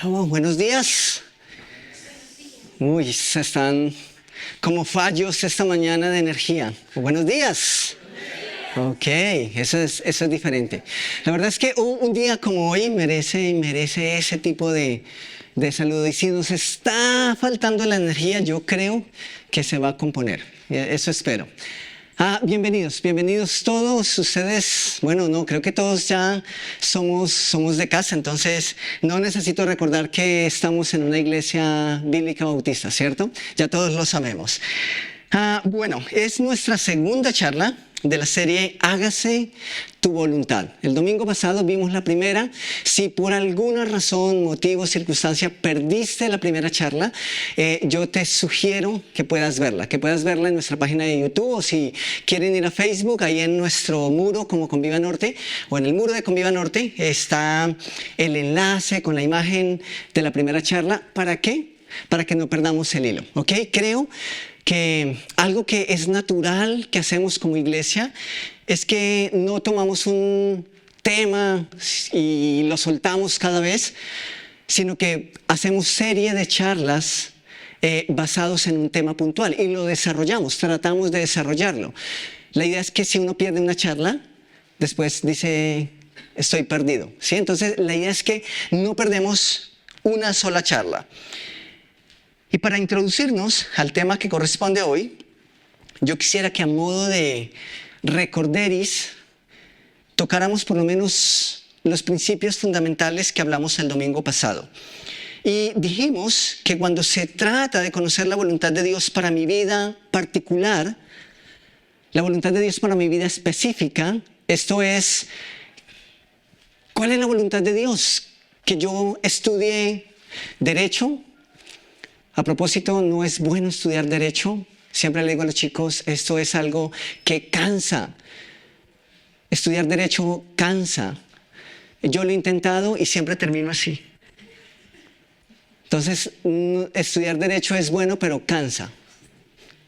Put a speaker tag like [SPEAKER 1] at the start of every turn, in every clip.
[SPEAKER 1] Oh, buenos días. Uy, se están como fallos esta mañana de energía. Buenos días. Ok, eso es diferente. La verdad es que un día como hoy merece ese tipo de saludo. Y si nos está faltando la energía, yo creo que se va a componer. Eso espero. Bienvenidos todos ustedes. Bueno, no, creo que todos ya somos de casa, entonces no necesito recordar que estamos en una iglesia bíblica bautista, ¿cierto? Ya todos lo sabemos. Bueno, es nuestra segunda charla de la serie Hágase tu voluntad. El domingo pasado vimos la primera. Si por alguna razón, motivo, circunstancia perdiste la primera charla, yo te sugiero que puedas verla en nuestra página de YouTube, o si quieren ir a Facebook, ahí en nuestro muro como Conviva Norte, o en el muro de Conviva Norte está el enlace con la imagen de la primera charla. ¿Para qué? Para que no perdamos el hilo, ¿ok? Creo que algo que es natural que hacemos como iglesia es que no tomamos un tema y lo soltamos cada vez, sino que hacemos serie de charlas basados en un tema puntual y lo desarrollamos, tratamos de desarrollarlo. La idea es que si uno pierde una charla, después dice, estoy perdido, ¿sí? Entonces la idea es que no perdemos una sola charla. Y para introducirnos al tema que corresponde hoy, yo quisiera que a modo de recorderis tocáramos por lo menos los principios fundamentales que hablamos el domingo pasado. Y dijimos que cuando se trata de conocer la voluntad de Dios para mi vida particular, la voluntad de Dios para mi vida específica, esto es, ¿cuál es la voluntad de Dios? Que yo estudie derecho. A propósito, no es bueno estudiar derecho. Siempre le digo a los chicos, esto es algo que cansa. Estudiar derecho cansa. Yo lo he intentado y siempre termino así. Entonces, estudiar derecho es bueno, pero cansa.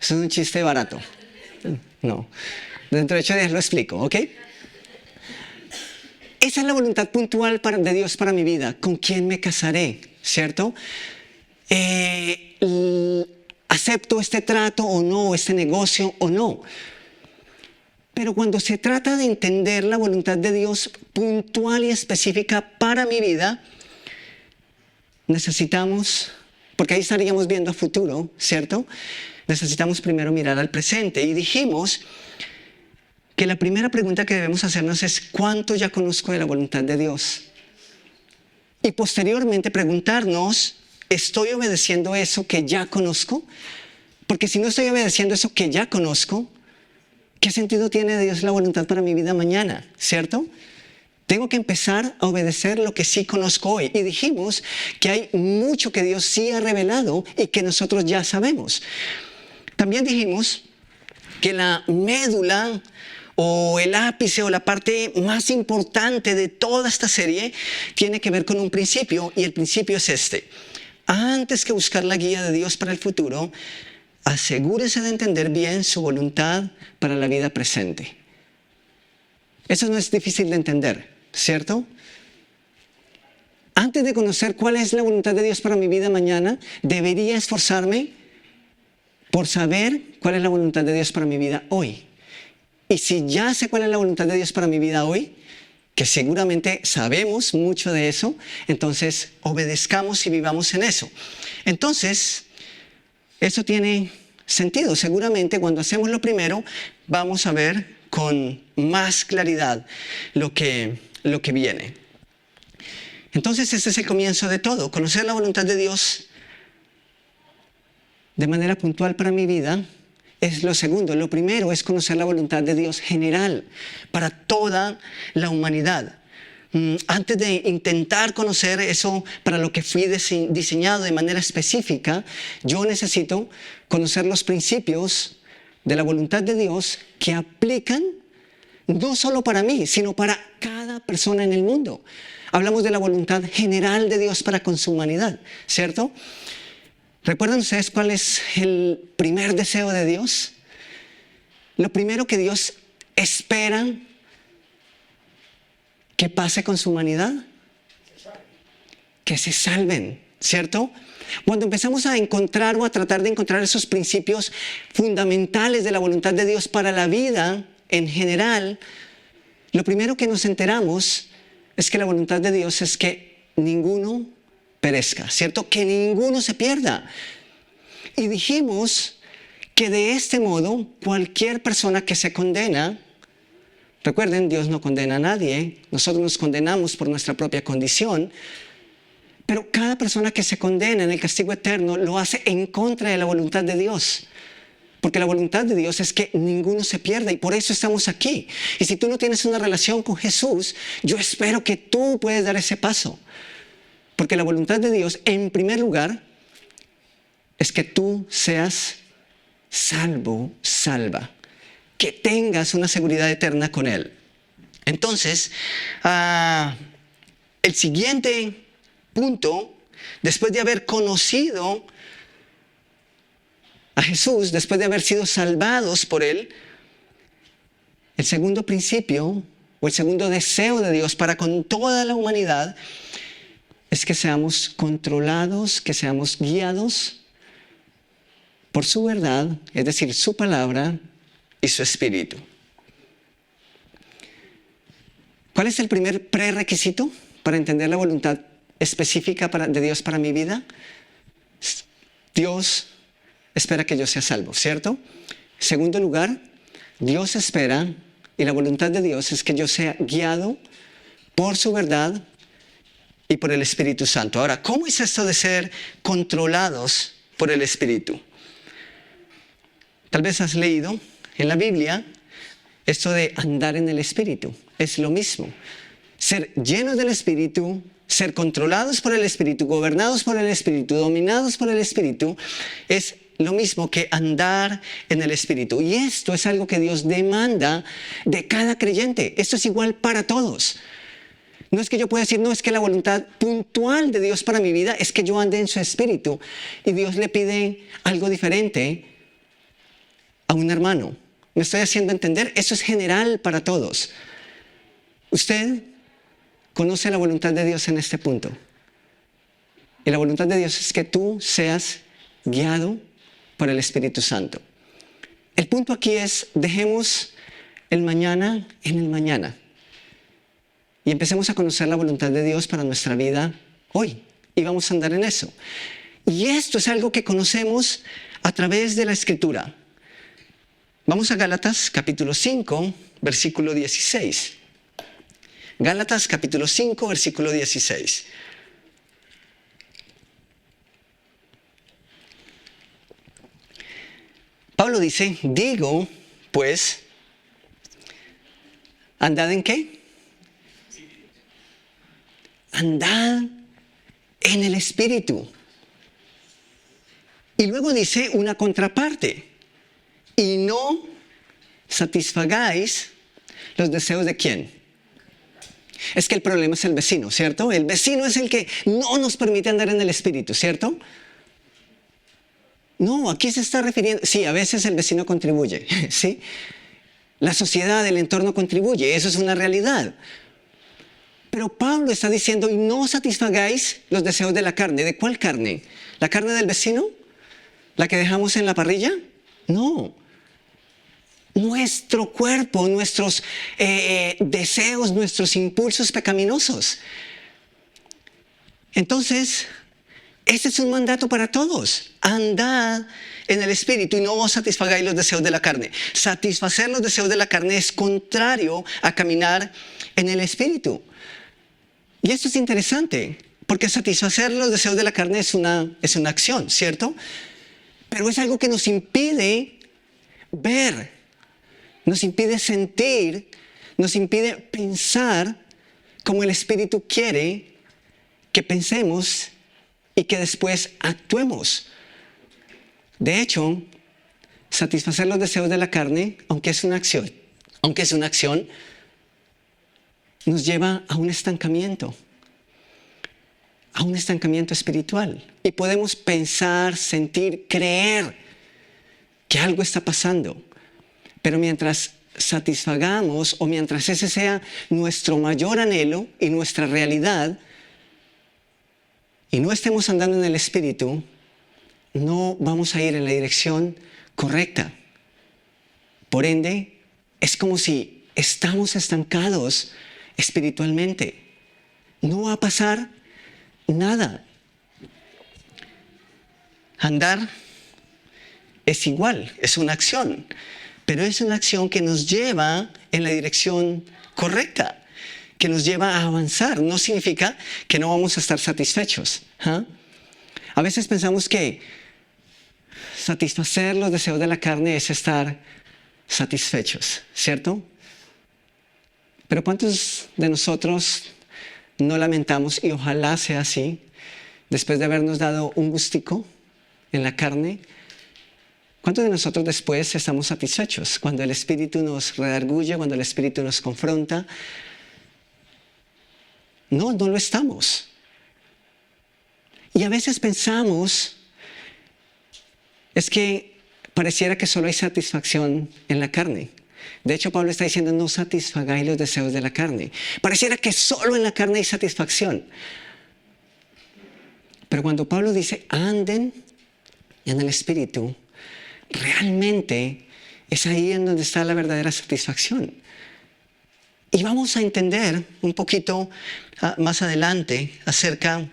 [SPEAKER 1] Eso es un chiste barato. No. Dentro de 8 días lo explico, ¿ok? Esa es la voluntad puntual de Dios para mi vida. ¿Con quién me casaré? ¿Cierto? ¿Acepto este trato o no, este negocio o no? Pero cuando se trata de entender la voluntad de Dios puntual y específica para mi vida, necesitamos, porque ahí estaríamos viendo a futuro, ¿cierto? Necesitamos primero mirar al presente. Y dijimos que la primera pregunta que debemos hacernos es ¿cuánto ya conozco de la voluntad de Dios? Y posteriormente preguntarnos, ¿estoy obedeciendo eso que ya conozco? Porque si no estoy obedeciendo eso que ya conozco, ¿qué sentido tiene de Dios la voluntad para mi vida mañana? ¿Cierto? Tengo que empezar a obedecer lo que sí conozco hoy. Y dijimos que hay mucho que Dios sí ha revelado y que nosotros ya sabemos. También dijimos que la médula o el ápice o la parte más importante de toda esta serie tiene que ver con un principio, y el principio es este. Antes que buscar la guía de Dios para el futuro, asegúrese de entender bien su voluntad para la vida presente. Eso no es difícil de entender, ¿cierto? Antes de conocer cuál es la voluntad de Dios para mi vida mañana, debería esforzarme por saber cuál es la voluntad de Dios para mi vida hoy. Y si ya sé cuál es la voluntad de Dios para mi vida hoy, que seguramente sabemos mucho de eso, entonces obedezcamos y vivamos en eso. Entonces, eso tiene sentido. Seguramente cuando hacemos lo primero, vamos a ver con más claridad lo que viene. Entonces, ese es el comienzo de todo. Conocer la voluntad de Dios de manera puntual para mi vida es lo segundo. Lo primero es conocer la voluntad de Dios general para toda la humanidad. Antes de intentar conocer eso para lo que fui diseñado de manera específica, yo necesito conocer los principios de la voluntad de Dios que aplican no solo para mí, sino para cada persona en el mundo. Hablamos de la voluntad general de Dios para con su humanidad, ¿cierto? ¿Recuerdan ustedes cuál es el primer deseo de Dios? Lo primero que Dios espera que pase con su humanidad que se salven, ¿cierto? Cuando empezamos a encontrar o a tratar de encontrar esos principios fundamentales de la voluntad de Dios para la vida en general, lo primero que nos enteramos es que la voluntad de Dios es que ninguno perezca, ¿cierto? Que ninguno se pierda. Y dijimos que de este modo cualquier persona que se condena, recuerden, Dios no condena a nadie, nosotros nos condenamos por nuestra propia condición, pero cada persona que se condena en el castigo eterno lo hace en contra de la voluntad de Dios. Porque la voluntad de Dios es que ninguno se pierda y por eso estamos aquí. Y si tú no tienes una relación con Jesús, yo espero que tú puedas dar ese paso. Porque la voluntad de Dios, en primer lugar, es que tú seas salvo, salva. Que tengas una seguridad eterna con Él. Entonces, el siguiente punto, después de haber conocido a Jesús, después de haber sido salvados por Él, el segundo principio o el segundo deseo de Dios para con toda la humanidad es que seamos controlados, que seamos guiados por su verdad, es decir, su palabra y su espíritu. ¿Cuál es el primer prerequisito para entender la voluntad específica de Dios para mi vida? Dios espera que yo sea salvo, ¿cierto? En segundo lugar, Dios espera, y la voluntad de Dios es que yo sea guiado por su verdad y por el Espíritu Santo. Ahora, ¿cómo es esto de ser controlados por el Espíritu? Tal vez has leído en la Biblia esto de andar en el Espíritu. Es lo mismo. Ser llenos del Espíritu, ser controlados por el Espíritu, gobernados por el Espíritu, dominados por el Espíritu, es lo mismo que andar en el Espíritu. Y esto es algo que Dios demanda de cada creyente. Esto es igual para todos. No es que yo pueda decir, no, es que la voluntad puntual de Dios para mi vida es que yo ande en su Espíritu. Y Dios le pide algo diferente a un hermano. ¿Me estoy haciendo entender? Eso es general para todos. Usted conoce la voluntad de Dios en este punto. Y la voluntad de Dios es que tú seas guiado por el Espíritu Santo. El punto aquí es, dejemos el mañana en el mañana. Y empecemos a conocer la voluntad de Dios para nuestra vida hoy. Y vamos a andar en eso. Y esto es algo que conocemos a través de la Escritura. Vamos a Gálatas capítulo 5, versículo 16. Gálatas capítulo 5, versículo 16. Pablo dice, digo, pues, ¿andad en qué? Andad en el Espíritu. Y luego dice una contraparte. Y no satisfagáis los deseos de ¿quién? Es que el problema es el vecino, ¿cierto? El vecino es el que no nos permite andar en el Espíritu, ¿cierto? No, aquí se está refiriendo, sí, a veces el vecino contribuye, ¿sí? La sociedad, el entorno contribuye, eso es una realidad. Pero Pablo está diciendo, y no satisfagáis los deseos de la carne. ¿De cuál carne? ¿La carne del vecino? ¿La que dejamos en la parrilla? No. Nuestro cuerpo, nuestros deseos, nuestros impulsos pecaminosos. Entonces, ese es un mandato para todos. Andad en el Espíritu y no os satisfagáis los deseos de la carne. Satisfacer los deseos de la carne es contrario a caminar en el Espíritu. Y esto es interesante, porque satisfacer los deseos de la carne es una acción, ¿cierto? Pero es algo que nos impide ver, nos impide sentir, nos impide pensar como el Espíritu quiere que pensemos y que después actuemos. De hecho, satisfacer los deseos de la carne, aunque es una acción, nos lleva a un estancamiento espiritual. Y podemos pensar, sentir, creer que algo está pasando. Pero mientras satisfagamos o mientras ese sea nuestro mayor anhelo y nuestra realidad, y no estemos andando en el Espíritu, no vamos a ir en la dirección correcta. Por ende, es como si estamos estancados espiritualmente. No va a pasar nada. Andar es igual, es una acción, pero es una acción que nos lleva en la dirección correcta, que nos lleva a avanzar. No significa que no vamos a estar satisfechos. A veces pensamos que satisfacer los deseos de la carne es estar satisfechos, ¿cierto? Pero ¿cuántos de nosotros no lamentamos, y ojalá sea así, después de habernos dado un gustico en la carne? ¿Cuántos de nosotros después estamos satisfechos? Cuando el Espíritu nos redarguye, cuando el Espíritu nos confronta. No lo estamos. Y a veces pensamos, es que pareciera que solo hay satisfacción en la carne. De hecho, Pablo está diciendo, no satisfagáis los deseos de la carne. Pareciera que solo en la carne hay satisfacción. Pero cuando Pablo dice, anden en el Espíritu, realmente es ahí en donde está la verdadera satisfacción. Y vamos a entender un poquito más adelante acerca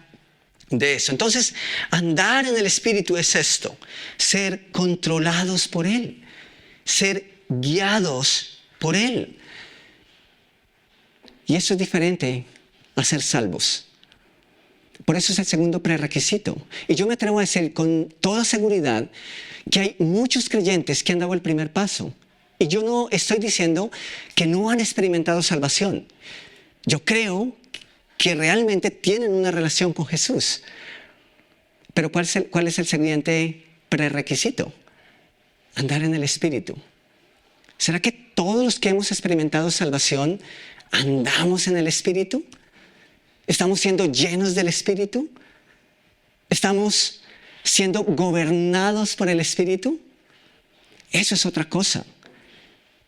[SPEAKER 1] de eso. Entonces, andar en el Espíritu es esto, ser controlados por Él, ser guiados por Él. Y eso es diferente a ser salvos. Por eso es el segundo prerequisito. Y yo me atrevo a decir con toda seguridad que hay muchos creyentes que han dado el primer paso. Y yo no estoy diciendo que no han experimentado salvación. Yo creo que realmente tienen una relación con Jesús. Pero ¿cuál es el siguiente prerequisito? Andar en el Espíritu. ¿Será que todos los que hemos experimentado salvación andamos en el Espíritu? ¿Estamos siendo llenos del Espíritu? ¿Estamos siendo gobernados por el Espíritu? Eso es otra cosa.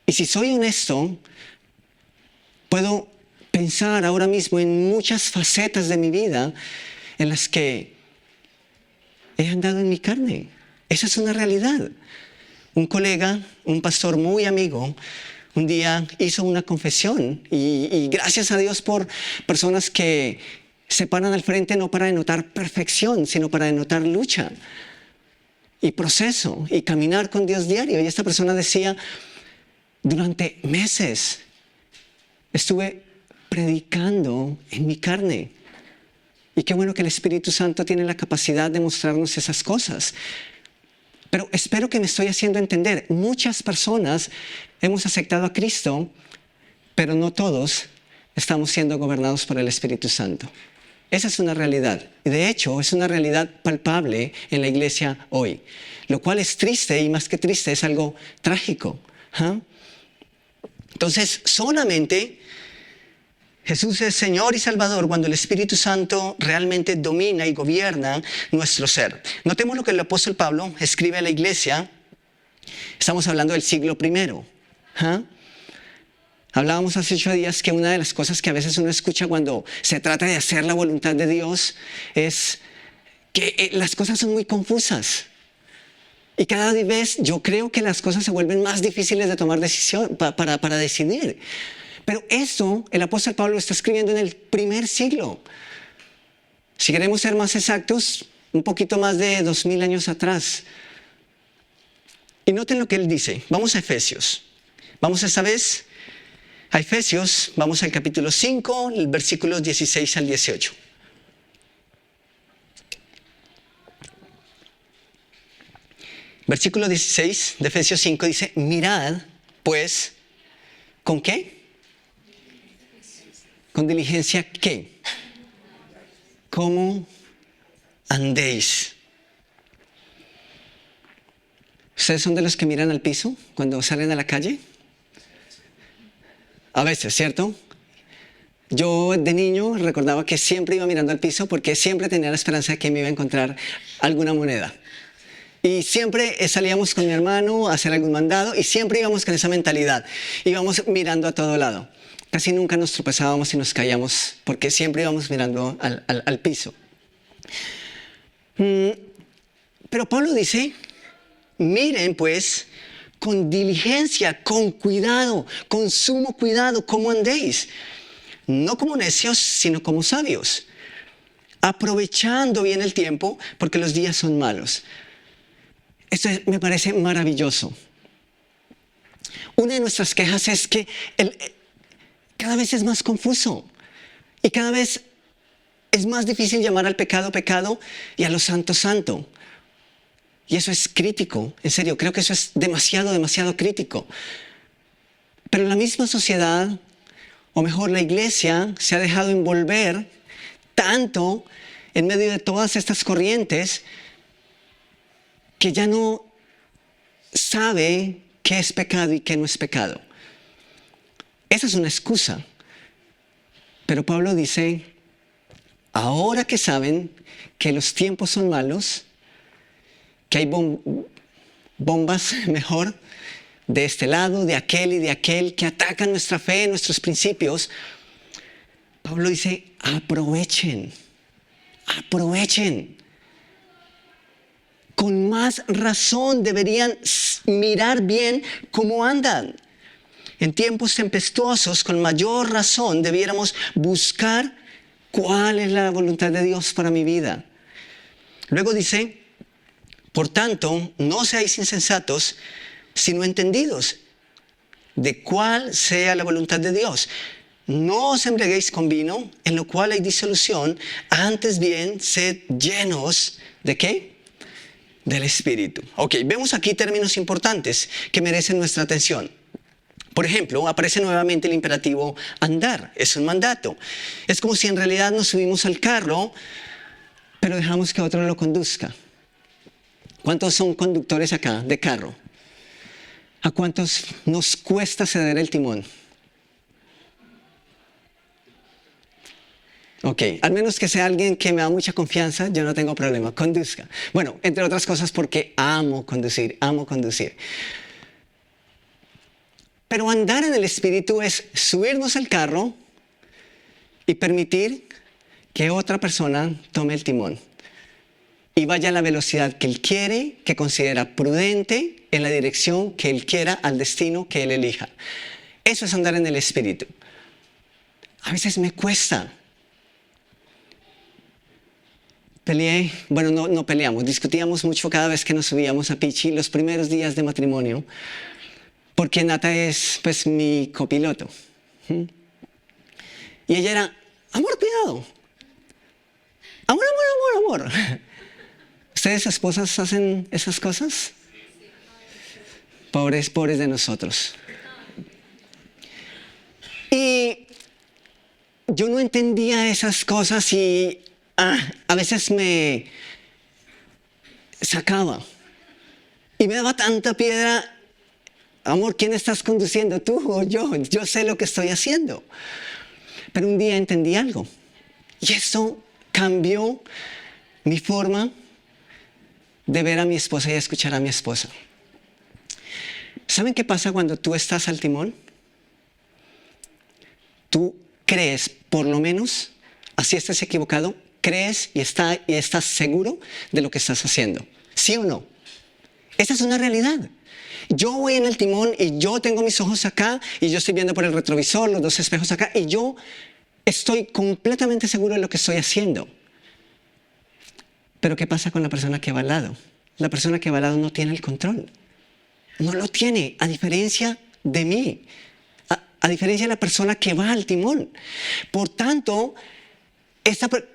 [SPEAKER 1] Y si soy honesto, puedo pensar ahora mismo en muchas facetas de mi vida en las que he andado en mi carne. Esa es una realidad. Un colega, un pastor muy amigo, un día hizo una confesión y gracias a Dios por personas que se paran al frente no para denotar perfección, sino para denotar lucha y proceso y caminar con Dios diario. Y esta persona decía, durante meses estuve predicando en mi carne. Y qué bueno que el Espíritu Santo tiene la capacidad de mostrarnos esas cosas. Pero espero que me estoy haciendo entender. Muchas personas hemos aceptado a Cristo, pero no todos estamos siendo gobernados por el Espíritu Santo. Esa es una realidad. Y de hecho, es una realidad palpable en la iglesia hoy. Lo cual es triste, y más que triste, es algo trágico. Entonces, solamente Jesús es Señor y Salvador cuando el Espíritu Santo realmente domina y gobierna nuestro ser. Notemos lo que el apóstol Pablo escribe a la iglesia. Estamos hablando del siglo I. Hablábamos hace 8 días que una de las cosas que a veces uno escucha cuando se trata de hacer la voluntad de Dios es que las cosas son muy confusas. Y cada vez yo creo que las cosas se vuelven más difíciles de tomar decisión para decidir. Pero eso el apóstol Pablo está escribiendo en el primer siglo. Si queremos ser más exactos, un poquito más de 2000 años atrás. Y noten lo que él dice. Vamos a Efesios. Vamos esta vez a Efesios, vamos al capítulo 5, versículos 16 al 18. Versículo 16 de Efesios 5 dice, mirad, pues, ¿con qué? Con diligencia, ¿qué? ¿Cómo andéis? ¿Ustedes son de los que miran al piso cuando salen a la calle? A veces, ¿cierto? Yo de niño recordaba que siempre iba mirando al piso porque siempre tenía la esperanza de que me iba a encontrar alguna moneda. Y siempre salíamos con mi hermano a hacer algún mandado y siempre íbamos con esa mentalidad. Íbamos mirando a todo lado. Casi nunca nos tropezábamos y nos caíamos porque siempre íbamos mirando al piso. Pero Pablo dice, miren pues con diligencia, con cuidado, con sumo cuidado, cómo andéis. No como necios, sino como sabios, aprovechando bien el tiempo, porque los días son malos. Esto me parece maravilloso. Una de nuestras quejas es que cada vez es más confuso y cada vez es más difícil llamar al pecado pecado y a lo santo santo. Y eso es crítico, en serio, creo que eso es demasiado, demasiado crítico. Pero la misma sociedad, o mejor la iglesia, se ha dejado envolver tanto en medio de todas estas corrientes que ya no sabe qué es pecado y qué no es pecado. Esa es una excusa. Pero Pablo dice, ahora que saben que los tiempos son malos, que hay bombas mejor de este lado, de aquel y de aquel, que atacan nuestra fe, nuestros principios, Pablo dice, aprovechen. Con más razón deberían mirar bien cómo andan. En tiempos tempestuosos, con mayor razón, debiéramos buscar cuál es la voluntad de Dios para mi vida. Luego dice, por tanto, no seáis insensatos, sino entendidos de cuál sea la voluntad de Dios. No os embriaguéis con vino, en lo cual hay disolución, antes bien, sed llenos, ¿de qué? Del Espíritu. Ok, vemos aquí términos importantes que merecen nuestra atención. Por ejemplo, aparece nuevamente el imperativo andar, es un mandato. Es como si en realidad nos subimos al carro, pero dejamos que otro lo conduzca. ¿Cuántos son conductores acá de carro? ¿A cuántos nos cuesta ceder el timón? Ok, al menos que sea alguien que me da mucha confianza, yo no tengo problema, conduzca. Bueno, entre otras cosas porque amo conducir. Pero andar en el Espíritu es subirnos al carro y permitir que otra persona tome el timón y vaya a la velocidad que Él quiere, que considera prudente, en la dirección que Él quiera, al destino que Él elija. Eso es andar en el Espíritu. A veces me cuesta. No peleamos, discutíamos mucho cada vez que nos subíamos a Pichi los primeros días de matrimonio, porque Nata es pues mi copiloto. Y ella era, amor, cuidado. Amor. ¿Ustedes, esposas, hacen esas cosas? Pobres de nosotros. Y yo no entendía esas cosas y a veces me sacaba. Y me daba tanta piedra. Amor, ¿quién estás conduciendo? ¿Tú o yo? Yo sé lo que estoy haciendo. Pero un día entendí algo. Y eso cambió mi forma de ver a mi esposa y escuchar a mi esposa. ¿Saben qué pasa cuando tú estás al timón? Tú crees, por lo menos, así estés equivocado, crees y estás seguro de lo que estás haciendo. ¿Sí o no? Esa es una realidad. Yo voy en el timón y yo tengo mis ojos acá y yo estoy viendo por el retrovisor, los dos espejos acá, y yo estoy completamente seguro de lo que estoy haciendo. Pero ¿qué pasa con la persona que va al lado? La persona que va al lado no tiene el control. No lo tiene, a diferencia de mí. A diferencia de la persona que va al timón. Por tanto,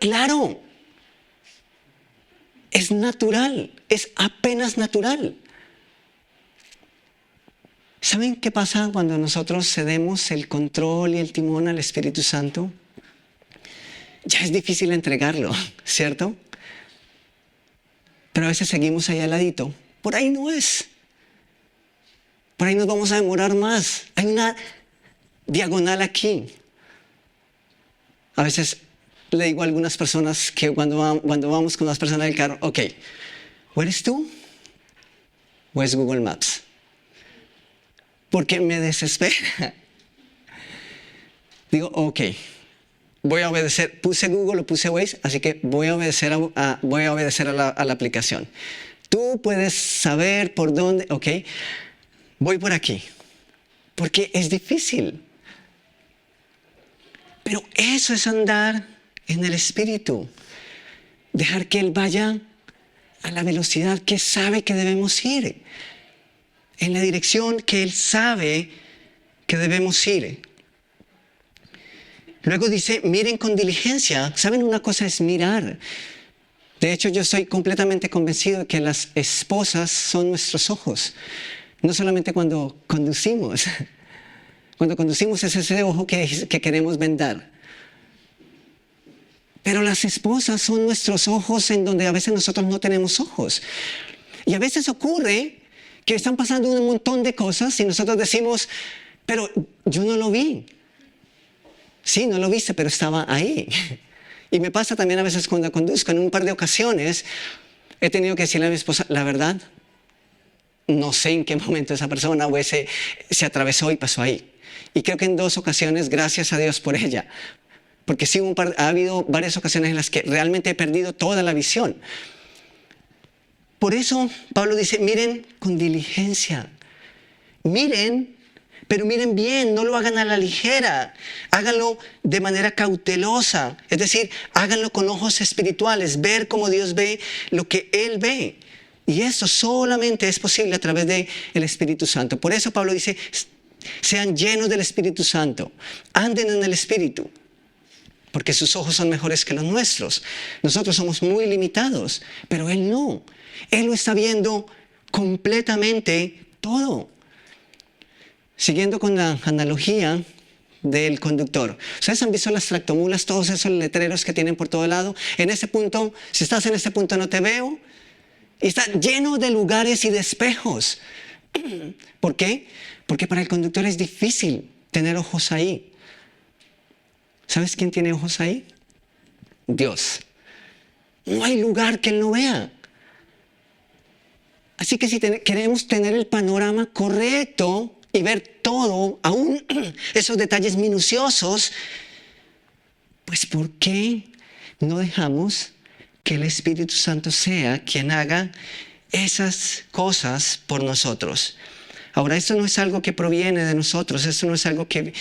[SPEAKER 1] claro, es natural, es apenas natural. ¿Saben qué pasa cuando nosotros cedemos el control y el timón al Espíritu Santo? Ya es difícil entregarlo, ¿cierto? Pero a veces seguimos ahí al ladito. Por ahí no es. Por ahí nos vamos a demorar más. Hay una diagonal aquí. A veces le digo a algunas personas que cuando vamos con las personas del carro, ok, ¿o eres tú o es Google Maps? Porque me desespera. Digo, ok, voy a obedecer. Puse Google o puse Waze, así que voy a obedecer a la aplicación. Tú puedes saber por dónde, ok, voy por aquí, porque es difícil. Pero eso es andar en el Espíritu. Dejar que Él vaya a la velocidad que sabe que debemos ir. En la dirección que Él sabe que debemos ir. Luego dice, miren con diligencia. ¿Saben? Una cosa es mirar. De hecho, yo estoy completamente convencido de que las esposas son nuestros ojos. No solamente cuando conducimos. Cuando conducimos es ese ojo que queremos vendar. Pero las esposas son nuestros ojos en donde a veces nosotros no tenemos ojos. Y a veces ocurre que están pasando un montón de cosas y nosotros decimos, pero yo no lo vi. Sí, no lo viste, pero estaba ahí. Y me pasa también a veces cuando conduzco. En un par de ocasiones he tenido que decirle a mi esposa, la verdad, no sé en qué momento esa persona o ese se atravesó y pasó ahí. Y creo que en 2 ocasiones, gracias a Dios por ella. Porque sí, ha habido varias ocasiones en las que realmente he perdido toda la visión. Por eso Pablo dice, miren con diligencia. Miren, pero miren bien, no lo hagan a la ligera. Háganlo de manera cautelosa. Es decir, háganlo con ojos espirituales. Ver cómo Dios ve lo que Él ve. Y eso solamente es posible a través del Espíritu Santo. Por eso Pablo dice, sean llenos del Espíritu Santo. Anden en el Espíritu. Porque sus ojos son mejores que los nuestros. Nosotros somos muy limitados, pero Él no. Él lo está viendo completamente todo. Siguiendo con la analogía del conductor. ¿Ustedes han visto las tractomulas, todos esos letreros que tienen por todo lado? En ese punto, si estás en este punto no te veo. Y está lleno de lugares y de espejos. ¿Por qué? Porque para el conductor es difícil tener ojos ahí. ¿Sabes quién tiene ojos ahí? Dios. No hay lugar que Él no vea. Así que si queremos tener el panorama correcto y ver todo, aún esos detalles minuciosos, pues ¿por qué no dejamos que el Espíritu Santo sea quien haga esas cosas por nosotros? Ahora, esto no es algo que proviene de nosotros, eso es algo que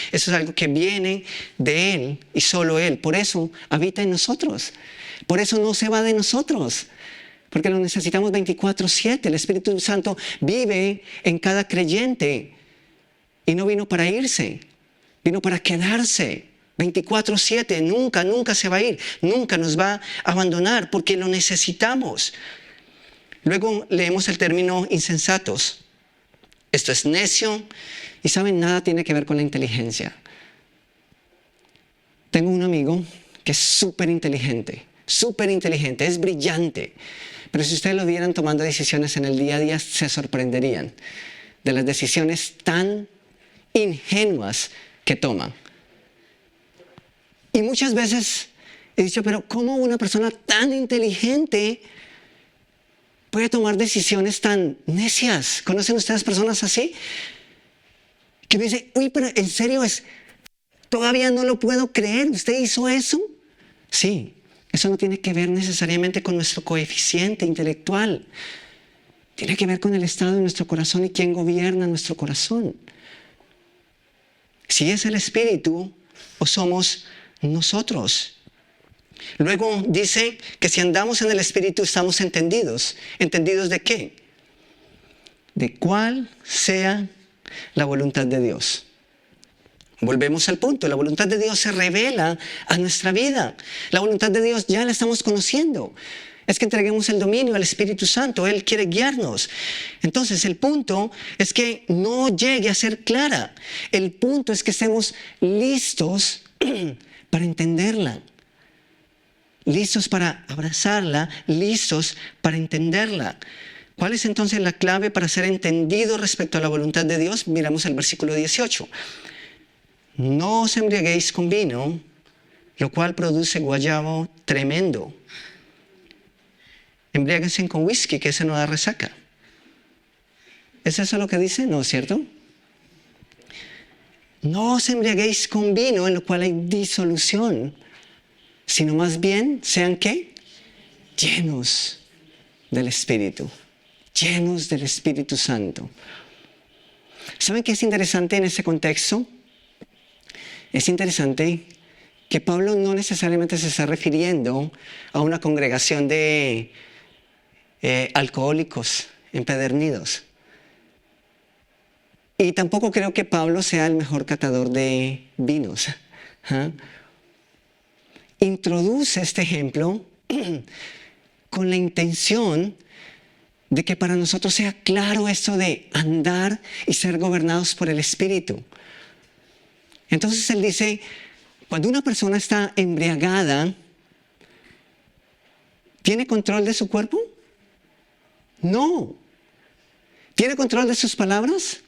[SPEAKER 1] viene de Él y solo Él. Por eso habita en nosotros. Por eso no se va de nosotros. Porque lo necesitamos 24/7. El Espíritu Santo vive en cada creyente. Y no vino para irse, vino para quedarse. 24/7, nunca se va a ir. Nunca nos va a abandonar porque lo necesitamos. Luego leemos el término insensatos. Esto es necio y saben, nada tiene que ver con la inteligencia. Tengo un amigo que es súper inteligente, es brillante. Pero si ustedes lo vieran tomando decisiones en el día a día, se sorprenderían de las decisiones tan ingenuas que toman. Y muchas veces he dicho, pero ¿cómo una persona tan inteligente puede tomar decisiones tan necias? ¿Conocen ustedes personas así? Que me dicen, uy, pero en serio todavía no lo puedo creer. ¿Usted hizo eso? Sí, eso no tiene que ver necesariamente con nuestro coeficiente intelectual. Tiene que ver con el estado de nuestro corazón y quién gobierna nuestro corazón. Si es el Espíritu o somos nosotros. Luego dice que si andamos en el Espíritu estamos entendidos. ¿Entendidos de qué? De cuál sea la voluntad de Dios. Volvemos al punto, la voluntad de Dios se revela a nuestra vida. La voluntad de Dios ya la estamos conociendo. Es que entreguemos el dominio al Espíritu Santo, Él quiere guiarnos. Entonces el punto es que no llegue a ser clara. El punto es que estemos listos para entenderla. Listos para abrazarla, listos para entenderla. ¿Cuál es entonces la clave para ser entendido respecto a la voluntad de Dios? Miramos el versículo 18. No os embriaguéis con vino, lo cual produce guayabo tremendo. Embriáguense con whisky, que ese no da resaca. ¿Es eso lo que dice? ¿No es cierto? No os embriaguéis con vino, en lo cual hay disolución. sino más bien sean ¿qué? Llenos del Espíritu, llenos del Espíritu Santo. ¿Saben qué es interesante en ese contexto? Es interesante que Pablo no necesariamente se está refiriendo a una congregación de alcohólicos empedernidos. Y tampoco creo que Pablo sea el mejor catador de vinos. ¿Ah? Introduce este ejemplo con la intención de que para nosotros sea claro esto de andar y ser gobernados por el Espíritu. Entonces él dice, cuando una persona está embriagada, ¿tiene control de su cuerpo? No. ¿Tiene control de sus palabras?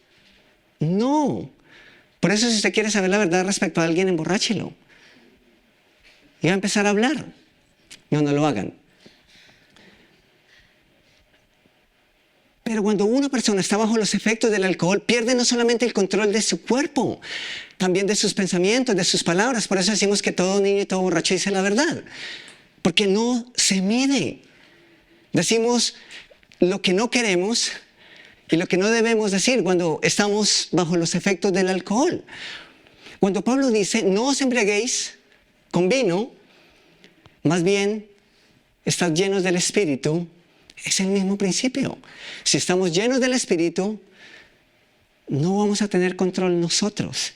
[SPEAKER 1] No. Por eso si usted quiere saber la verdad respecto a alguien, emborráchelo. Y va a empezar a hablar. No lo hagan. Pero cuando una persona está bajo los efectos del alcohol, pierde no solamente el control de su cuerpo, también de sus pensamientos, de sus palabras. Por eso decimos que todo niño y todo borracho dice la verdad. Porque no se mide. Decimos lo que no queremos y lo que no debemos decir cuando estamos bajo los efectos del alcohol. Cuando Pablo dice, no os embriaguéis con vino, más bien estad llenos del Espíritu, es el mismo principio. Si estamos llenos del Espíritu, no vamos a tener control nosotros.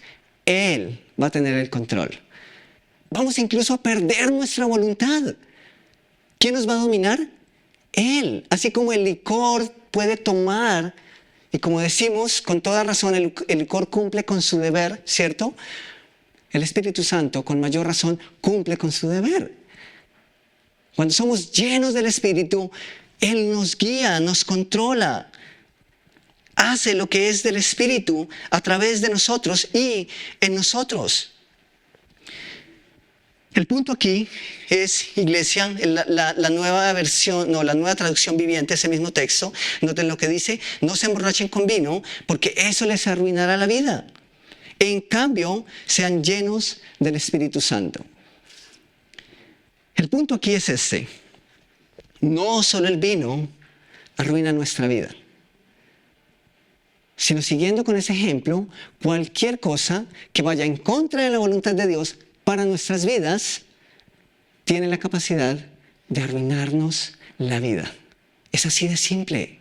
[SPEAKER 1] Él va a tener el control. Vamos incluso a perder nuestra voluntad. ¿Quién nos va a dominar? Él. Así como el licor puede tomar, y como decimos con toda razón, el licor cumple con su deber, ¿cierto? El Espíritu Santo, con mayor razón, cumple con su deber. Cuando somos llenos del Espíritu, Él nos guía, nos controla, hace lo que es del Espíritu a través de nosotros y en nosotros. El punto aquí es, iglesia, la nueva versión, no, la nueva traducción viviente, ese mismo texto. Noten lo que dice, no se emborrachen con vino, porque eso les arruinará la vida. En cambio, sean llenos del Espíritu Santo. El punto aquí es este. No solo el vino arruina nuestra vida, sino siguiendo con ese ejemplo, cualquier cosa que vaya en contra de la voluntad de Dios para nuestras vidas, tiene la capacidad de arruinarnos la vida. Es así de simple.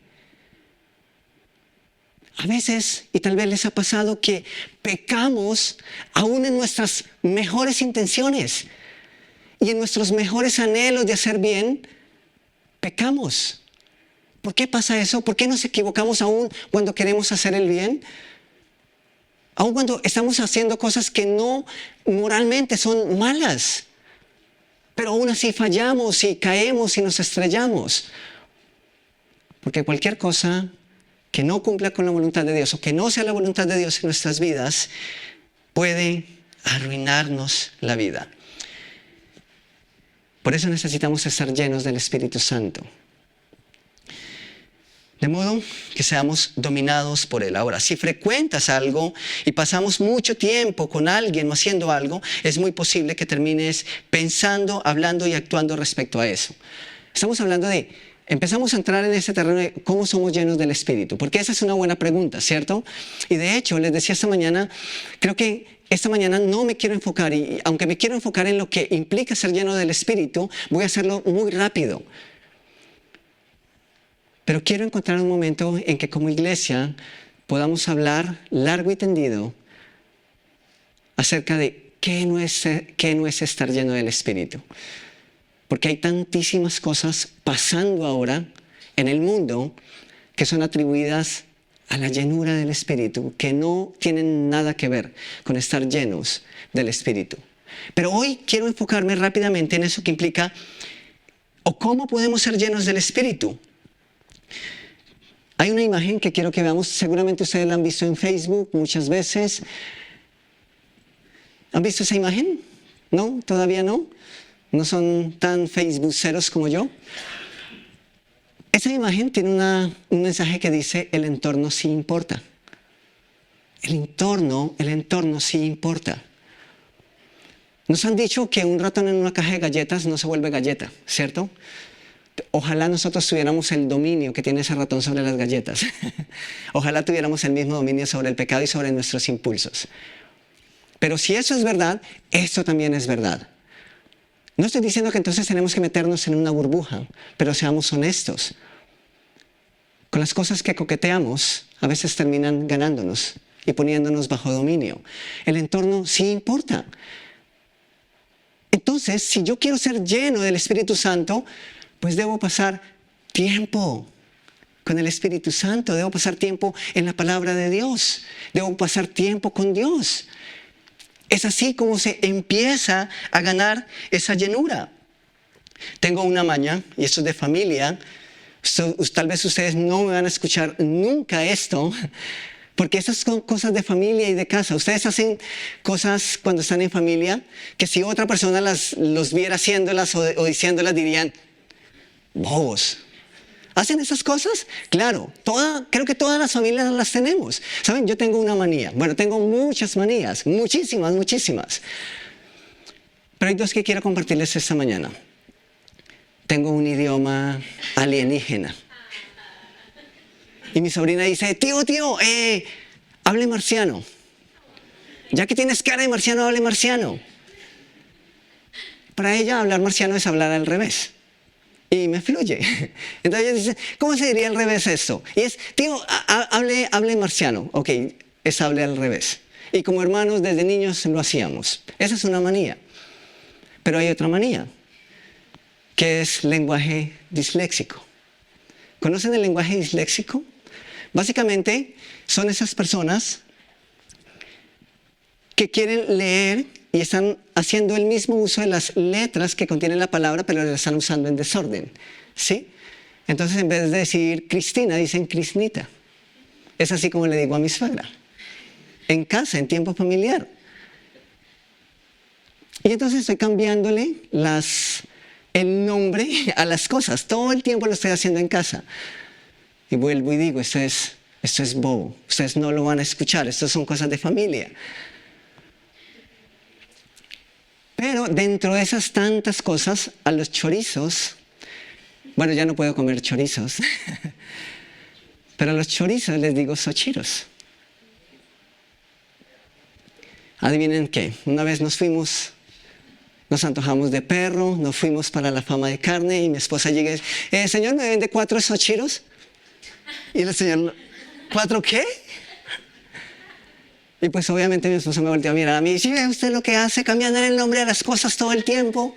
[SPEAKER 1] A veces, y tal vez les ha pasado, que pecamos aún en nuestras mejores intenciones y en nuestros mejores anhelos de hacer bien, pecamos. ¿Por qué pasa eso? ¿Por qué nos equivocamos aún cuando queremos hacer el bien? Aun cuando estamos haciendo cosas que no moralmente son malas, pero aún así fallamos y caemos y nos estrellamos. Porque cualquier cosa que no cumpla con la voluntad de Dios o que no sea la voluntad de Dios en nuestras vidas puede arruinarnos la vida. Por eso necesitamos estar llenos del Espíritu Santo. De modo que seamos dominados por Él. Ahora, si frecuentas algo y pasamos mucho tiempo con alguien o haciendo algo, es muy posible que termines pensando, hablando y actuando respecto a eso. Estamos hablando empezamos a entrar en ese terreno de cómo somos llenos del Espíritu, porque esa es una buena pregunta, ¿cierto? Y de hecho, les decía esta mañana, creo que esta mañana no me quiero enfocar, y aunque me quiero enfocar en lo que implica ser lleno del Espíritu, voy a hacerlo muy rápido. Pero quiero encontrar un momento en que como iglesia podamos hablar largo y tendido acerca de qué no es estar lleno del Espíritu. Porque hay tantísimas cosas pasando ahora en el mundo que son atribuidas a la llenura del Espíritu, que no tienen nada que ver con estar llenos del Espíritu. Pero hoy quiero enfocarme rápidamente en eso que implica, o cómo podemos ser llenos del Espíritu. Hay una imagen que quiero que veamos, seguramente ustedes la han visto en Facebook muchas veces. ¿Han visto esa imagen? ¿No? ¿Todavía no? ¿No son tan facebookeros como yo? Esa imagen tiene un mensaje que dice, el entorno sí importa. El entorno sí importa. Nos han dicho que un ratón en una caja de galletas no se vuelve galleta, ¿cierto? Ojalá nosotros tuviéramos el dominio que tiene ese ratón sobre las galletas. Ojalá tuviéramos el mismo dominio sobre el pecado y sobre nuestros impulsos. Pero si eso es verdad, esto también es verdad. No estoy diciendo que entonces tenemos que meternos en una burbuja, pero seamos honestos. Con las cosas que coqueteamos, a veces terminan ganándonos y poniéndonos bajo dominio. El entorno sí importa. Entonces, si yo quiero ser lleno del Espíritu Santo, pues debo pasar tiempo con el Espíritu Santo, debo pasar tiempo en la palabra de Dios, debo pasar tiempo con Dios. Es así como se empieza a ganar esa llenura. Tengo una maña, y esto es de familia, tal vez ustedes no me van a escuchar nunca esto, porque esas son cosas de familia y de casa. Ustedes hacen cosas cuando están en familia que si otra persona los viera haciéndolas o diciéndolas dirían, bobos. ¿Hacen esas cosas? Claro, creo que todas las familias las tenemos. ¿Saben? Yo tengo una manía. Bueno, tengo muchas manías, muchísimas. Pero hay dos que quiero compartirles esta mañana. Tengo un idioma alienígena. Y mi sobrina dice, tío, hable marciano. Ya que tienes cara de marciano, hable marciano. Para ella hablar marciano es hablar al revés. Y me fluye. Entonces ella dice, ¿cómo se diría al revés esto? Y es, tío, hable marciano. Ok, es hable al revés. Y como hermanos desde niños lo hacíamos. Esa es una manía. Pero hay otra manía, que es lenguaje disléxico. ¿Conocen el lenguaje disléxico? Básicamente son esas personas que quieren leer y están haciendo el mismo uso de las letras que contienen la palabra, pero las están usando en desorden, ¿sí? Entonces, en vez de decir Cristina, dicen Crisnita. Es así como le digo a mi suegra. En casa, en tiempo familiar. Y entonces estoy cambiándole el nombre a las cosas. Todo el tiempo lo estoy haciendo en casa. Y vuelvo y digo, esto es bobo. Ustedes no lo van a escuchar. Esto son cosas de familia. Pero dentro de esas tantas cosas, a los chorizos, bueno, ya no puedo comer chorizos, pero a los chorizos les digo sochiros. Adivinen qué, una vez nos antojamos de perro, nos fuimos para la Fama de Carne y mi esposa llega y dice, señor, ¿me vende 4 sochiros? Y el señor, ¿4 qué? Y pues obviamente mi esposa me volteó a mirar a mí y dice, ¿ve usted lo que hace? Cambiando el nombre a las cosas todo el tiempo.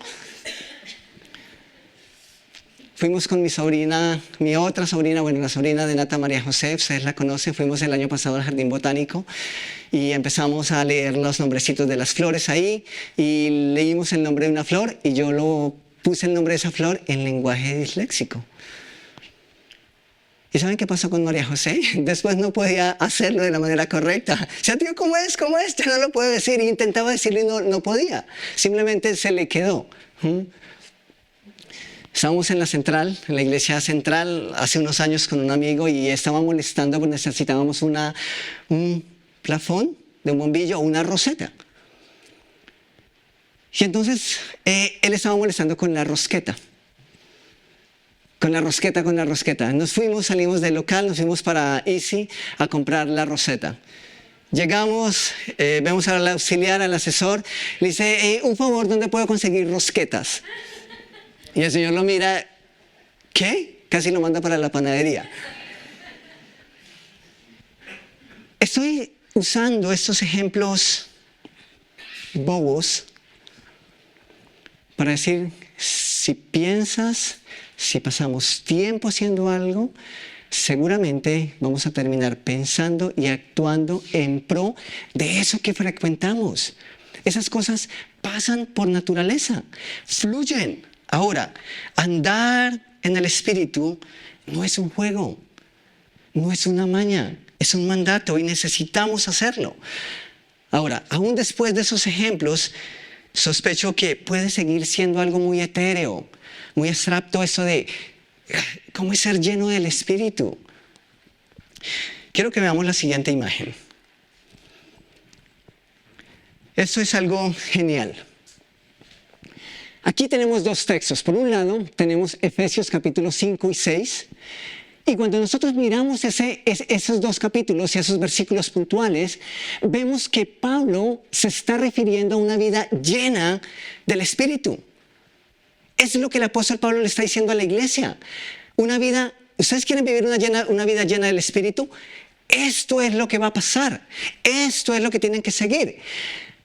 [SPEAKER 1] Fuimos con mi sobrina, mi otra sobrina, bueno, la sobrina de Nata María José, ustedes la conocen, fuimos el año pasado al Jardín Botánico y empezamos a leer los nombrecitos de las flores ahí y leímos el nombre de una flor y yo puse el nombre de esa flor en lenguaje disléxico. ¿Y saben qué pasó con María José? Después no podía hacerlo de la manera correcta. O sea, tío, ¿cómo es? Ya no lo puedo decir. Y intentaba decirlo y no podía. Simplemente se le quedó. Estábamos en la iglesia central, hace unos años con un amigo y estaba molestando porque necesitábamos un plafón de un bombillo o una roseta. Y entonces él estaba molestando con la rosqueta. Con la rosqueta. Salimos del local, nos fuimos para Easy a comprar la roseta. Llegamos, vemos al auxiliar, al asesor, le dice, un favor, ¿dónde puedo conseguir rosquetas? Y el señor lo mira, ¿qué? Casi lo manda para la panadería. Estoy usando estos ejemplos bobos para decir, si pasamos tiempo haciendo algo, seguramente vamos a terminar pensando y actuando en pro de eso que frecuentamos. Esas cosas pasan por naturaleza, fluyen. Ahora, andar en el Espíritu no es un juego, no es una maña, es un mandato y necesitamos hacerlo. Ahora, aún después de esos ejemplos, sospecho que puede seguir siendo algo muy etéreo, muy abstracto eso de cómo es ser lleno del Espíritu. Quiero que veamos la siguiente imagen. Esto es algo genial. Aquí tenemos dos textos. Por un lado, tenemos Efesios capítulos 5 y 6. Y cuando nosotros miramos esos dos capítulos y esos versículos puntuales, vemos que Pablo se está refiriendo a una vida llena del Espíritu. Es lo que el apóstol Pablo le está diciendo a la iglesia. ¿Ustedes quieren vivir una vida llena del Espíritu? Esto es lo que va a pasar. Esto es lo que tienen que seguir.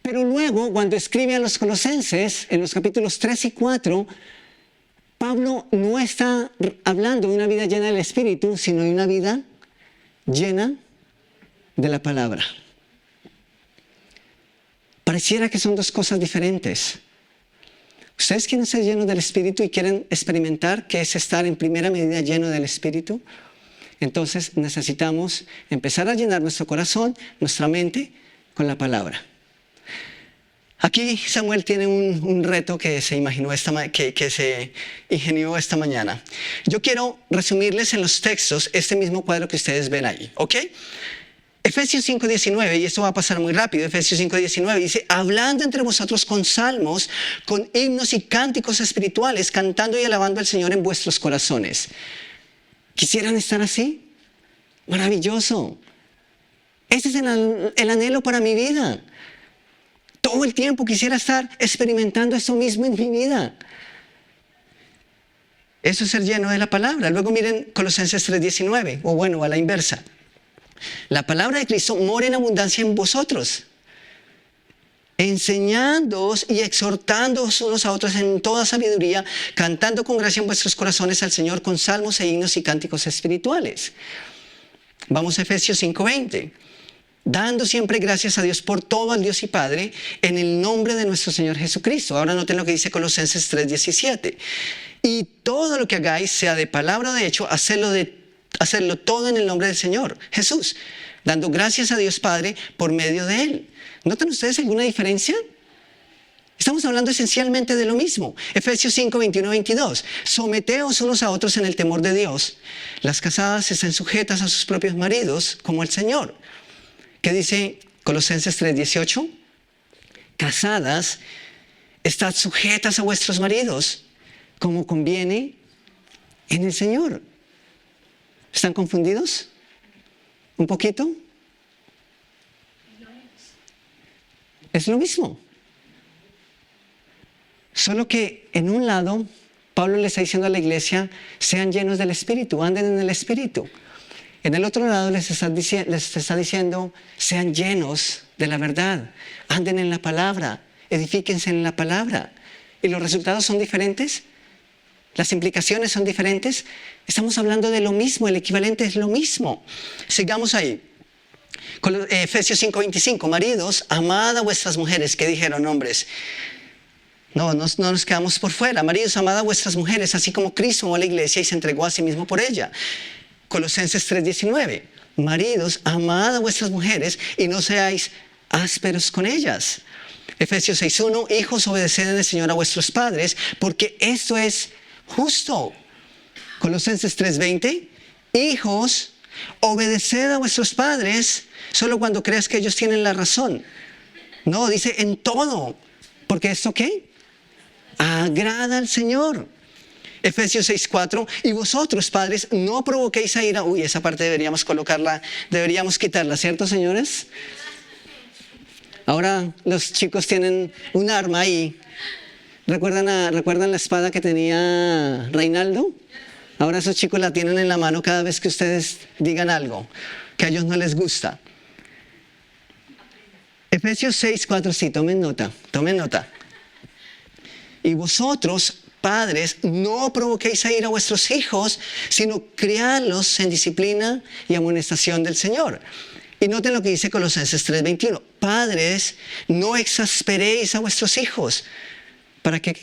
[SPEAKER 1] Pero luego, cuando escribe a los Colosenses, en los capítulos 3 y 4, Pablo no está hablando de una vida llena del Espíritu, sino de una vida llena de la palabra. Pareciera que son dos cosas diferentes. ¿Ustedes quieren ser llenos del Espíritu y quieren experimentar qué es estar en primera medida lleno del Espíritu? Entonces necesitamos empezar a llenar nuestro corazón, nuestra mente, con la palabra. Aquí Samuel tiene un reto que se ingenió esta mañana. Yo quiero resumirles en los textos este mismo cuadro que ustedes ven ahí, ¿ok? Efesios 5:19, y esto va a pasar muy rápido. Efesios 5:19 dice: hablando entre vosotros con salmos, con himnos y cánticos espirituales, cantando y alabando al Señor en vuestros corazones. ¿Quisieran estar así? Maravilloso. Ese es el anhelo para mi vida. Todo el tiempo quisiera estar experimentando eso mismo en mi vida. Eso es ser lleno de la palabra. Luego miren Colosenses 3:19, o bueno, a la inversa. La palabra de Cristo mora en abundancia en vosotros, enseñándoos y exhortándoos unos a otros en toda sabiduría, cantando con gracia en vuestros corazones al Señor con salmos e himnos y cánticos espirituales. Vamos a Efesios 5:20. Dando siempre gracias a Dios por todo, al Dios y Padre, en el nombre de nuestro Señor Jesucristo. Ahora noten lo que dice Colosenses 3:17. Y todo lo que hagáis, sea de palabra o de hecho, hacerlo todo en el nombre del Señor Jesús, dando gracias a Dios Padre por medio de Él. ¿Notan ustedes alguna diferencia? Estamos hablando esencialmente de lo mismo. Efesios 5:21-22. Someteos unos a otros en el temor de Dios. Las casadas estén sujetas a sus propios maridos como el Señor. ¿Qué dice Colosenses 3:18? Casadas, estad sujetas a vuestros maridos, como conviene en el Señor. ¿Están confundidos? ¿Un poquito? Es lo mismo. Solo que en un lado, Pablo le está diciendo a la iglesia, sean llenos del Espíritu, anden en el Espíritu. En el otro lado les está diciendo, sean llenos de la verdad, anden en la palabra, edifíquense en la palabra. ¿Y los resultados son diferentes? ¿Las implicaciones son diferentes? Estamos hablando de lo mismo, el equivalente es lo mismo. Sigamos ahí. Efesios 5:25, maridos, amad a vuestras mujeres. ¿Qué dijeron, hombres? No nos quedamos por fuera. Maridos, amad a vuestras mujeres, así como Cristo amó a la iglesia y se entregó a sí mismo por ella. Colosenses 3:19, maridos, amad a vuestras mujeres y no seáis ásperos con ellas. Efesios 6:1, hijos, obedeced en el Señor a vuestros padres, porque esto es justo. Colosenses 3:20, hijos, obedeced a vuestros padres solo cuando creas que ellos tienen la razón. No, dice en todo, porque esto ¿qué? Agrada al Señor. Efesios 6:4, y vosotros, padres, no provoquéis a ira. Esa parte deberíamos quitarla, ¿cierto, señores? Ahora los chicos tienen un arma ahí. ¿Recuerdan la espada que tenía Reinaldo? Ahora esos chicos la tienen en la mano cada vez que ustedes digan algo que a ellos no les gusta. Efesios 6:4, sí, tomen nota. Y vosotros, padres, no provoquéis a ira a vuestros hijos, sino criadlos en disciplina y amonestación del Señor. Y noten lo que dice Colosenses 3:21. Padres, no exasperéis a vuestros hijos. ¿Para qué?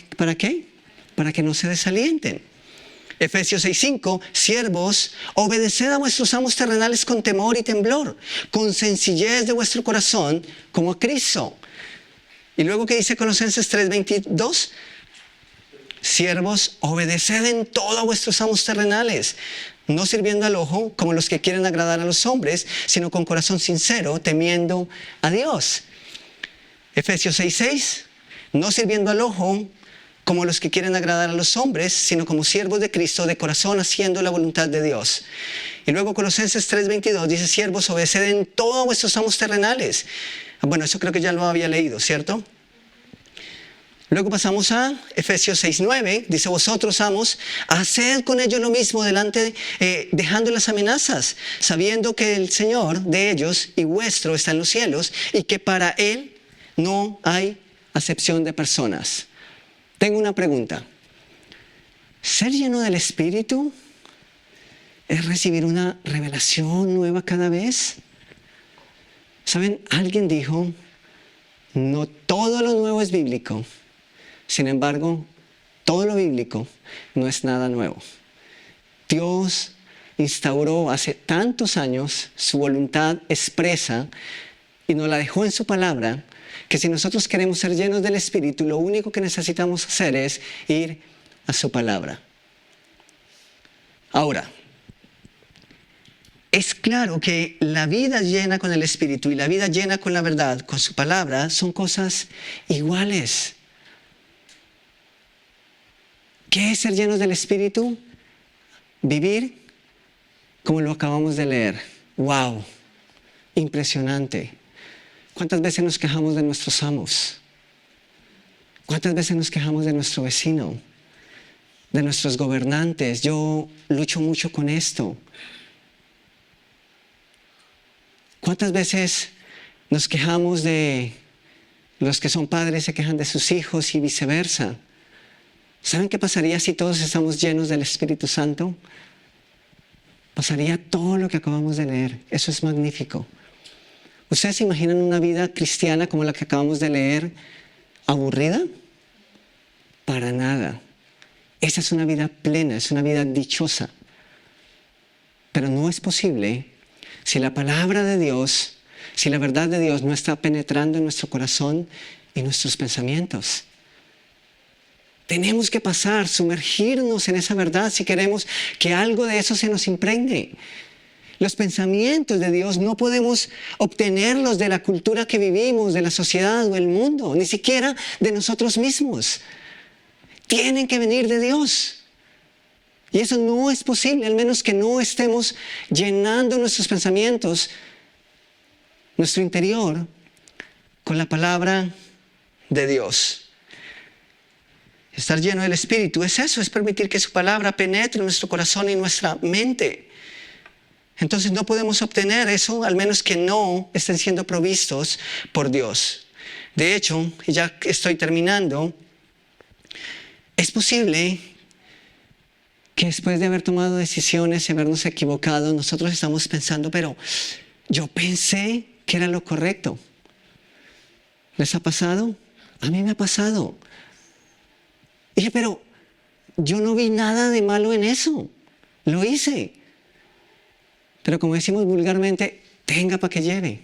[SPEAKER 1] Para que no se desalienten. Efesios 6:5, siervos, obedeced a vuestros amos terrenales con temor y temblor, con sencillez de vuestro corazón, como a Cristo. Y luego que dice Colosenses 3:22, siervos, obedeced en todo a vuestros amos terrenales, no sirviendo al ojo como los que quieren agradar a los hombres, sino con corazón sincero, temiendo a Dios. Efesios 6:6, no sirviendo al ojo como los que quieren agradar a los hombres, sino como siervos de Cristo, de corazón haciendo la voluntad de Dios. Y luego Colosenses 3:22 dice, siervos, obedeced en todo a vuestros amos terrenales. Bueno, eso creo que ya lo había leído, ¿cierto? Luego pasamos a Efesios 6:9, dice, vosotros, amos, haced con ellos lo mismo dejando las amenazas, sabiendo que el Señor de ellos y vuestro está en los cielos, y que para Él no hay acepción de personas. Tengo una pregunta. ¿Ser lleno del Espíritu es recibir una revelación nueva cada vez? ¿Saben? Alguien dijo, no todo lo nuevo es bíblico. Sin embargo, todo lo bíblico no es nada nuevo. Dios instauró hace tantos años su voluntad expresa y nos la dejó en su palabra, que si nosotros queremos ser llenos del Espíritu, lo único que necesitamos hacer es ir a su palabra. Ahora, es claro que la vida llena con el Espíritu y la vida llena con la verdad, con su palabra, son cosas iguales. ¿Qué es ser llenos del Espíritu? Vivir como lo acabamos de leer. ¡Wow! Impresionante. ¿Cuántas veces nos quejamos de nuestros amos? ¿Cuántas veces nos quejamos de nuestro vecino? De nuestros gobernantes. Yo lucho mucho con esto. ¿Cuántas veces nos quejamos de los que son padres se quejan de sus hijos y viceversa? ¿Saben qué pasaría si todos estamos llenos del Espíritu Santo? Pasaría todo lo que acabamos de leer. Eso es magnífico. ¿Ustedes se imaginan una vida cristiana como la que acabamos de leer, aburrida? Para nada. Esa es una vida plena, es una vida dichosa. Pero no es posible si la palabra de Dios, si la verdad de Dios no está penetrando en nuestro corazón y nuestros pensamientos. Tenemos que sumergirnos en esa verdad si queremos que algo de eso se nos impregne. Los pensamientos de Dios no podemos obtenerlos de la cultura que vivimos, de la sociedad o el mundo, ni siquiera de nosotros mismos. Tienen que venir de Dios. Y eso no es posible, al menos que no estemos llenando nuestros pensamientos, nuestro interior, con la palabra de Dios. Estar lleno del Espíritu es eso, es permitir que su palabra penetre en nuestro corazón y nuestra mente. Entonces no podemos obtener eso, al menos que no estén siendo provistos por Dios. De hecho, y ya estoy terminando, es posible que después de haber tomado decisiones y habernos equivocado, nosotros estamos pensando, pero yo pensé que era lo correcto. ¿Les ha pasado? A mí me ha pasado. Dije, pero yo no vi nada de malo en eso. Lo hice. Pero como decimos vulgarmente, tenga para que lleve.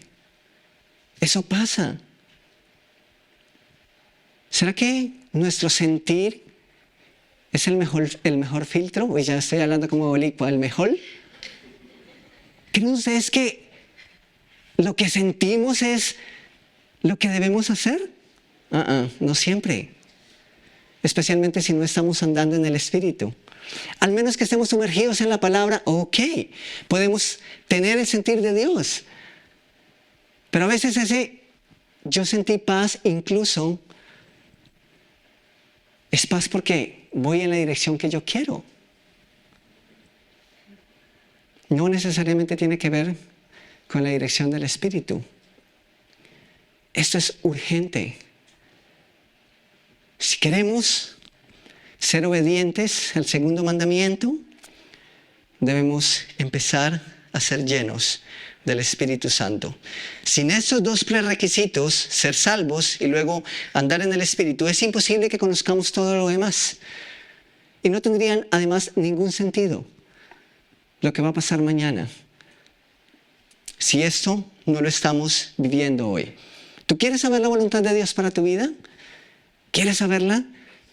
[SPEAKER 1] Eso pasa. ¿Será que nuestro sentir es el mejor filtro? O ya estoy hablando como bolicua, ¿el mejor? ¿Creen ustedes que lo que sentimos es lo que debemos hacer? No siempre. Especialmente si no estamos andando en el Espíritu. Al menos que estemos sumergidos en la palabra, ok, podemos tener el sentir de Dios. Pero a veces yo sentí paz, incluso es paz porque voy en la dirección que yo quiero. No necesariamente tiene que ver con la dirección del Espíritu. Esto es urgente. Si queremos ser obedientes al segundo mandamiento, debemos empezar a ser llenos del Espíritu Santo. Sin estos dos prerequisitos, ser salvos y luego andar en el Espíritu, es imposible que conozcamos todo lo demás. Y no tendrían además ningún sentido lo que va a pasar mañana, si esto no lo estamos viviendo hoy. ¿Tú quieres saber la voluntad de Dios para tu vida? ¿Quieres saberla?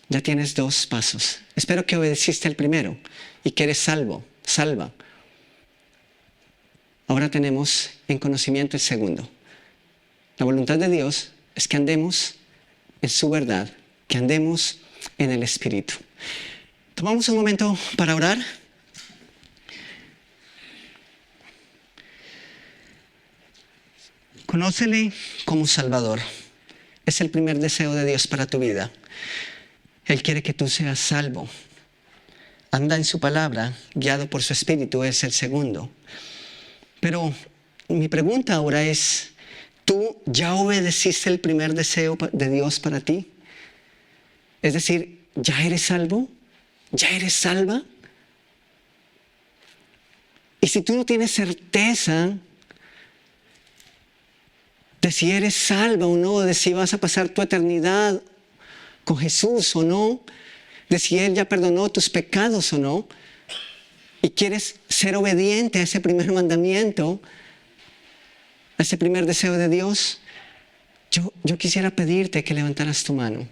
[SPEAKER 1] Ya tienes 2 pasos. Espero que obedeciste el primero y que eres salva. Ahora tenemos en conocimiento el segundo. La voluntad de Dios es que andemos en su verdad, que andemos en el Espíritu. Tomamos un momento para orar. Conócele como Salvador. Es el primer deseo de Dios para tu vida. Él quiere que tú seas salvo. Anda en su palabra, guiado por su Espíritu, es el segundo. Pero mi pregunta ahora es, ¿tú ya obedeciste el primer deseo de Dios para ti? Es decir, ¿ya eres salvo? ¿Ya eres salva? Y si tú no tienes certeza de si eres salva o no, de si vas a pasar tu eternidad con Jesús o no, de si Él ya perdonó tus pecados o no, y quieres ser obediente a ese primer mandamiento, a ese primer deseo de Dios, yo quisiera pedirte que levantaras tu mano.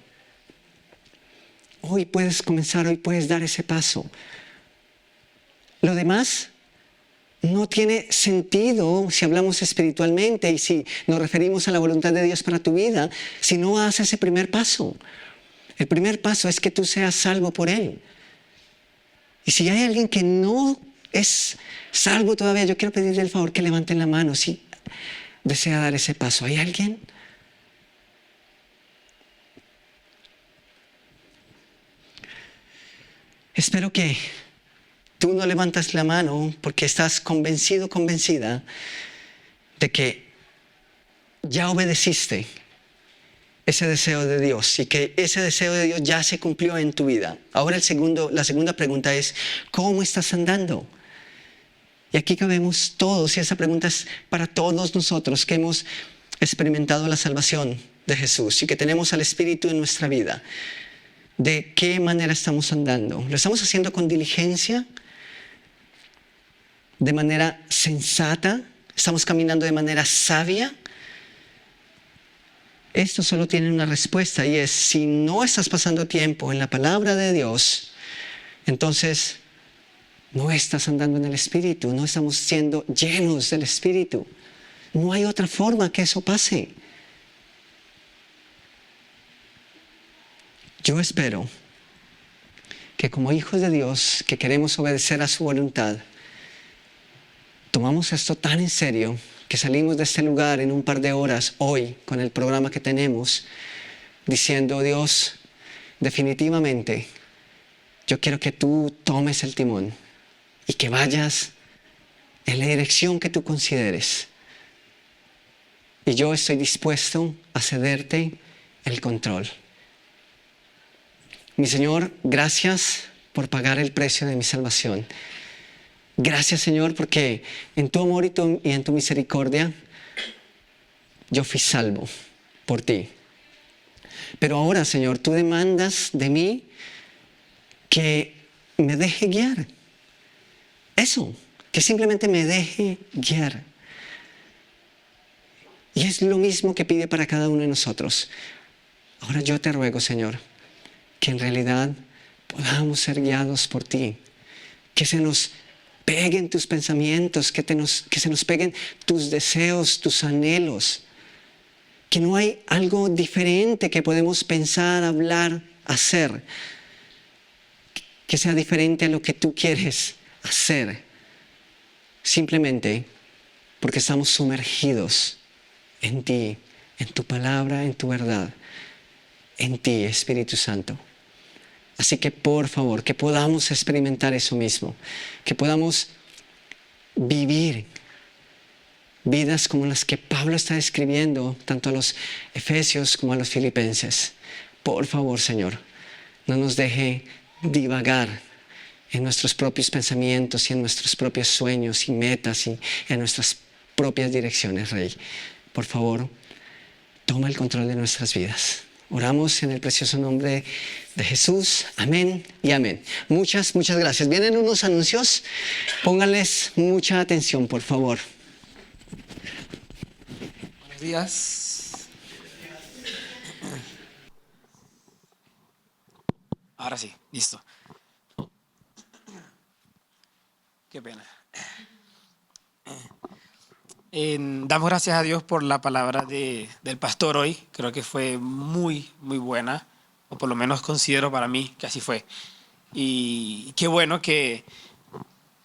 [SPEAKER 1] Hoy puedes comenzar, hoy puedes dar ese paso. Lo demás no tiene sentido si hablamos espiritualmente y si nos referimos a la voluntad de Dios para tu vida, si no haces ese primer paso. El primer paso es que tú seas salvo por Él. Y si hay alguien que no es salvo todavía, yo quiero pedirle el favor que levanten la mano si desea dar ese paso. ¿Hay alguien? Espero que tú no levantas la mano porque estás convencido, convencida de que ya obedeciste ese deseo de Dios y que ese deseo de Dios ya se cumplió en tu vida. Ahora la segunda pregunta es, ¿cómo estás andando? Y aquí cabemos todos, y esa pregunta es para todos nosotros que hemos experimentado la salvación de Jesús y que tenemos al Espíritu en nuestra vida. ¿De qué manera estamos andando? ¿Lo estamos haciendo con diligencia? ¿De manera sensata? ¿Estamos caminando de manera sabia? Esto solo tiene una respuesta y es, si no estás pasando tiempo en la palabra de Dios, entonces no estás andando en el Espíritu, no estamos siendo llenos del Espíritu. No hay otra forma que eso pase. Yo espero que como hijos de Dios, que queremos obedecer a su voluntad, tomamos esto tan en serio que salimos de este lugar en un par de horas hoy con el programa que tenemos, diciendo, Dios, definitivamente, yo quiero que tú tomes el timón y que vayas en la dirección que tú consideres. Y yo estoy dispuesto a cederte el control. Mi Señor, gracias por pagar el precio de mi salvación. Gracias, Señor, porque en tu amor y en tu misericordia yo fui salvo por ti. Pero ahora, Señor, tú demandas de mí que me deje guiar. Eso, que simplemente me deje guiar. Y es lo mismo que pide para cada uno de nosotros. Ahora yo te ruego, Señor, que en realidad podamos ser guiados por ti. Que se nos peguen tus pensamientos, que se nos peguen tus deseos, tus anhelos. Que no hay algo diferente que podemos pensar, hablar, hacer. Que sea diferente a lo que tú quieres hacer. Simplemente porque estamos sumergidos en ti, en tu palabra, en tu verdad, en ti, Espíritu Santo. Así que por favor, que podamos experimentar eso mismo, que podamos vivir vidas como las que Pablo está describiendo, tanto a los efesios como a los filipenses. Por favor, Señor, no nos deje divagar en nuestros propios pensamientos y en nuestros propios sueños y metas y en nuestras propias direcciones, Rey. Por favor, toma el control de nuestras vidas. Oramos en el precioso nombre de Jesús. Amén y amén. Muchas gracias. Vienen unos anuncios. Pónganles mucha atención, por favor.
[SPEAKER 2] Buenos días. Ahora sí, listo. Qué pena. Damos gracias a Dios por la palabra del pastor hoy. Creo que fue muy buena. o por lo menos considero para mí que así fue. Y qué bueno que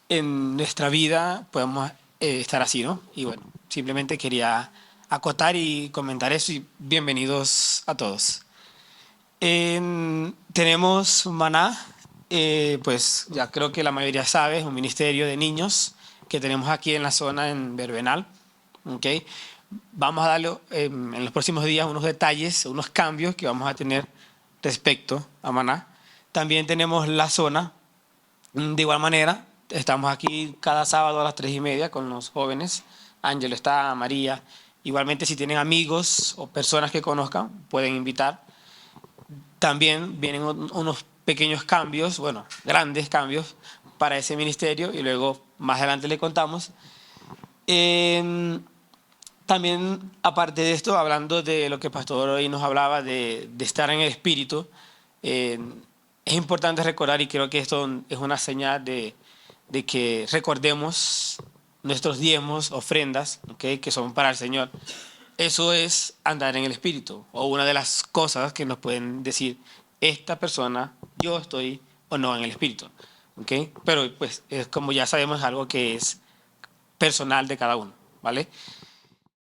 [SPEAKER 2] en nuestra vida podemos estar así, ¿no? Y bueno, simplemente quería acotar y comentar eso y bienvenidos a todos. Tenemos Maná, pues ya creo que la mayoría sabe, es un ministerio de niños que tenemos aquí en la zona en Verbenal, ¿ok? Vamos a darle en los próximos días unos detalles, unos cambios que vamos a tener respecto a Maná. También tenemos la zona, de igual manera, estamos aquí cada sábado a las 3:30 con los jóvenes. Ángelo está, María. Igualmente, si tienen amigos o personas que conozcan, pueden invitar. También vienen unos pequeños cambios, bueno, grandes cambios para ese ministerio y luego más adelante le contamos. También, aparte de esto, hablando de lo que el pastor hoy nos hablaba de estar en el Espíritu, es importante recordar, y creo que esto es una señal de que recordemos nuestros diezmos, ofrendas, ¿okay? Que son para el Señor. Eso es andar en el Espíritu, o una de las cosas que nos pueden decir, esta persona, yo estoy o no en el Espíritu. ¿Okay? Pero pues es, como ya sabemos, algo que es personal de cada uno, ¿vale?